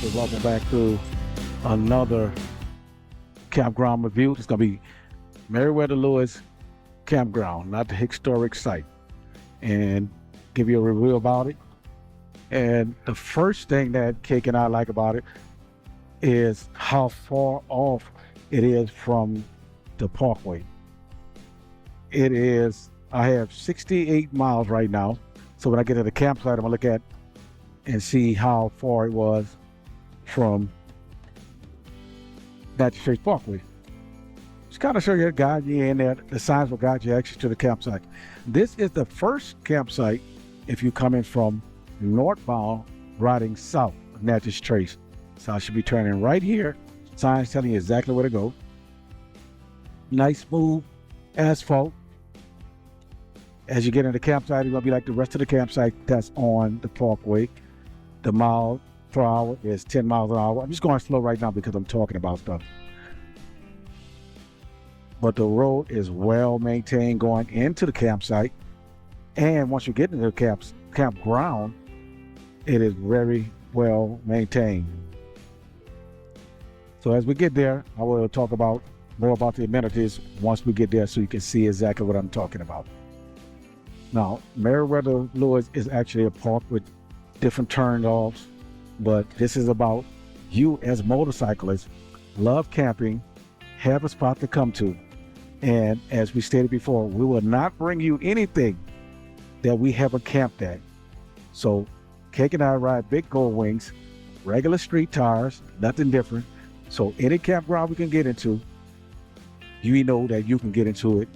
So welcome back to another campground review. It's gonna be Meriwether Lewis Campground, not the historic site, and give you a review about it. And the first thing that Cake and I like about it is how far off it is from the parkway. It is, I have 68 miles right now. So when I get to the campsite, I'm gonna look at and see how far it was from Natchez Parkway. Just kind of show you, guide you in there. The signs will guide you actually to the campsite. This is the first campsite if you're coming from northbound riding south of Natchez Trace. So I should be turning right here. Signs telling you exactly where to go. Nice smooth asphalt. As you get into the campsite, it's gonna be like the rest of the campsite that's on the parkway. The mile per hour is 10 miles an hour. I'm just going slow right now because I'm talking about stuff. But the road is well maintained going into the campsite. And once you get into the campground, it is very well maintained. So as we get there, I will talk about more about the amenities once we get there so you can see exactly what I'm talking about. Now, Meriwether Lewis is actually a park with different turn-offs, but this is about you as motorcyclists, love camping, have a spot to come to. And as we stated before, we will not bring you anything that we haven't camped at. So Cake and I ride big Goldwings, regular street tires, nothing different. So any campground we can get into, you know that you can get into it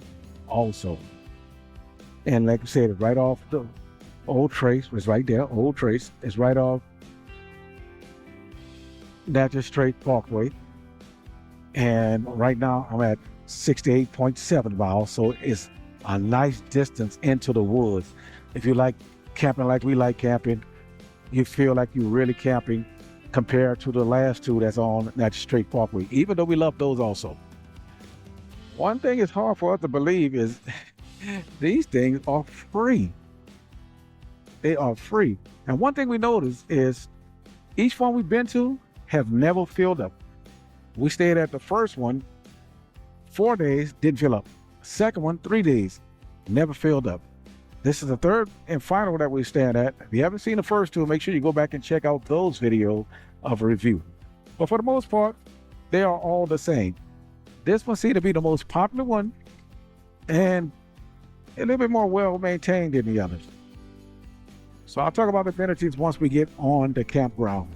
also. And like I said, right off the Old Trace was right there. Old Trace is right off Natchez Trace Parkway. And right now I'm at 68.7 miles. So it's a nice distance into the woods. If you like camping like we like camping, you feel like you're really camping compared to the last two that's on Natchez Trace Parkway, even though we love those also. One thing it's hard for us to believe is these things are free. They are free. And one thing we notice is each one we've been to have never filled up. We stayed at the first one 4 days, didn't fill up. Second one, 3 days, never filled up. This is the third and final that we're staying at. If you haven't seen the first two, make sure you go back and check out those videos of review. But for the most part, they are all the same. This one seemed to be the most popular one and a little bit more well-maintained than the others. So I'll talk about the amenities once we get on the campground.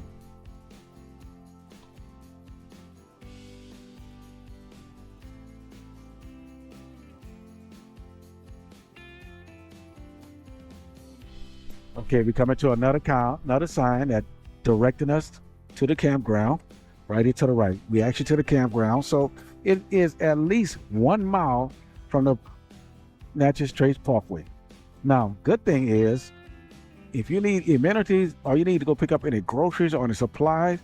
Okay, we come into another sign that directing us to the campground, right here to the right. We actually to the campground. So it is at least 1 mile from the Natchez Trace Parkway. Now, good thing is, if you need amenities or you need to go pick up any groceries or any supplies,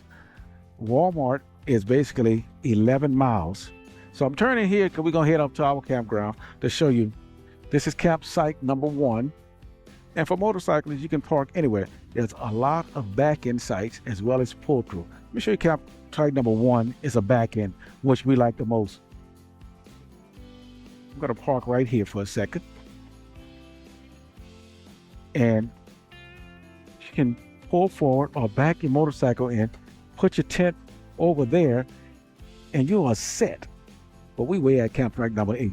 Walmart is basically 11 miles. So I'm turning here because we're gonna head up to our campground to show you. This is campsite number 1. And for motorcyclists, you can park anywhere. There's a lot of back-end sites as well as pull-through. Let me show you campsite number 1 is a back-end, which we like the most. I'm gonna park right here for a second. And you can pull forward or back your motorcycle in, put your tent over there, and you are set. But we way at campsite number 8.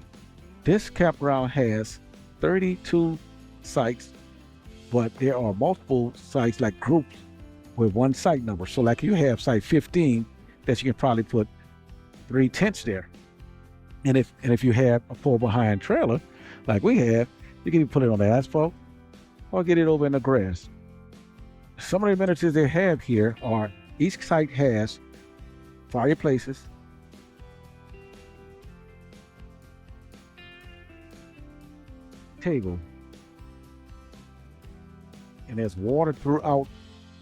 This campground has 32 sites, but there are multiple sites like groups with one site number. So like you have site 15 that you can probably put 3 tents there. And if you have a pull behind trailer like we have, you can put it on the asphalt or get it over in the grass. Some of the amenities they have here are each site has fireplaces, table, and there's water throughout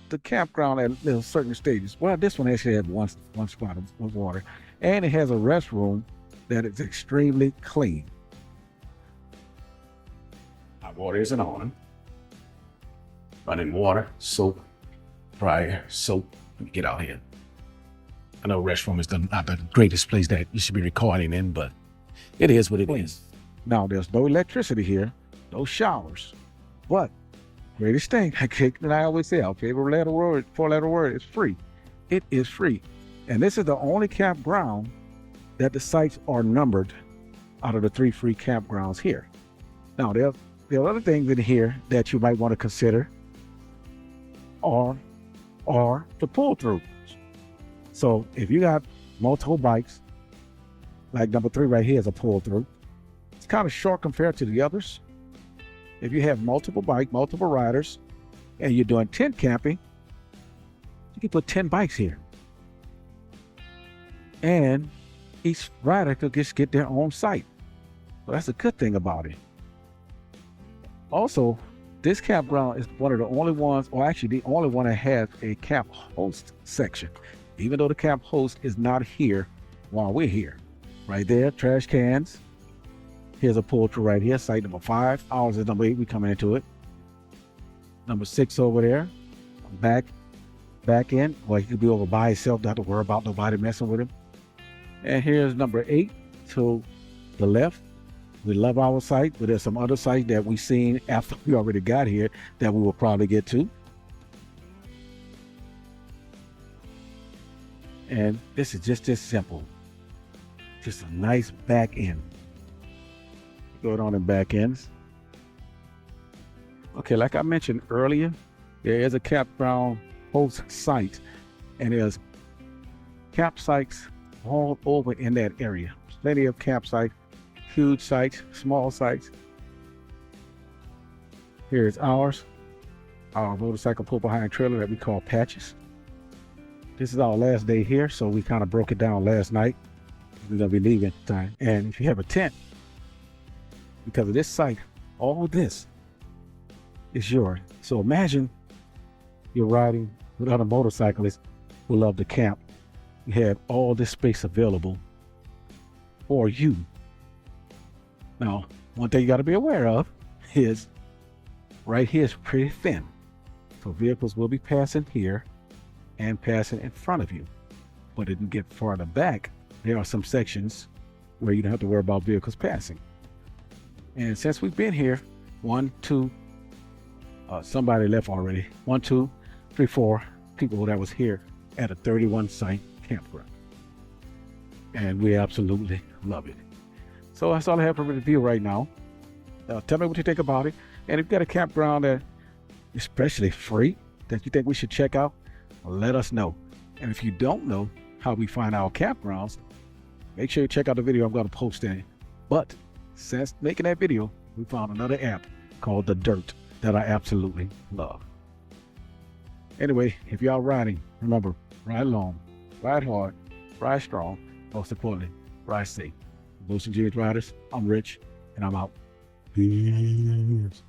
the campground at certain stages. Well, this one actually has one spot of water, and it has a restroom that is extremely clean. Hot water isn't on. Running water, soap, dryer, soap, Let me get out here. I know restroom is not the greatest place that you should be recording in, but it is what it is. Now, there's no electricity here, no showers, but greatest thing, I always say, our favorite four-letter word is free. It is free. And this is the only campground that the sites are numbered out of the 3 free campgrounds here. Now, there are other things in here that you might want to consider are the pull-throughs. So if you got multiple bikes, like number 3 right here is a pull-through. It's kind of short compared to the others. If you have multiple riders, and you're doing tent camping, you can put 10 bikes here. And each rider could just get their own site. So that's a good thing about it. Also, this campground is one of the only ones, or actually the only one that has a camp host section. Even though the camp host is not here while we're here. Right there, trash cans. Here's a pull-through right here, site number 5. Ours is number 8, we coming into it. Number 6 over there, back in. Well, he could be over by himself, not to worry about nobody messing with him. And here's number 8 to the left. We love our site, but there's some other sites that we've seen after we already got here that we will probably get to. And this is just as simple. Just a nice back end. Go on in back ends. Okay, like I mentioned earlier, there is a campground host site, and there's campsites all over in that area. Plenty of campsites, huge sites, small sites. Here's ours, our motorcycle pull-behind trailer that we call Patches. This is our last day here, so we kind of broke it down last night. We're gonna be leaving time. And if you have a tent, because of this site, all of this is yours. So imagine you're riding with other motorcyclists who love to camp. You have all this space available for you. Now, one thing you got to be aware of is right here is pretty thin. So vehicles will be passing here and passing in front of you. But if you get farther back, there are some sections where you don't have to worry about vehicles passing. And since we've been here, 1, 2, somebody left already. 1, 2, 3, 4 people that was here at a 31 site campground. And we absolutely love it. So that's all I have for review right now. Tell me what you think about it. And if you've got a campground that especially free that you think we should check out, let us know. And if you don't know how we find our campgrounds, make sure you check out the video I'm going to post in it. But since making that video, we found another app called The Dirt that I absolutely love. Anyway, if you're out riding, remember, ride long, ride hard, ride strong, most importantly, ride safe. Most Riders, I'm Rich, and I'm out. Peace.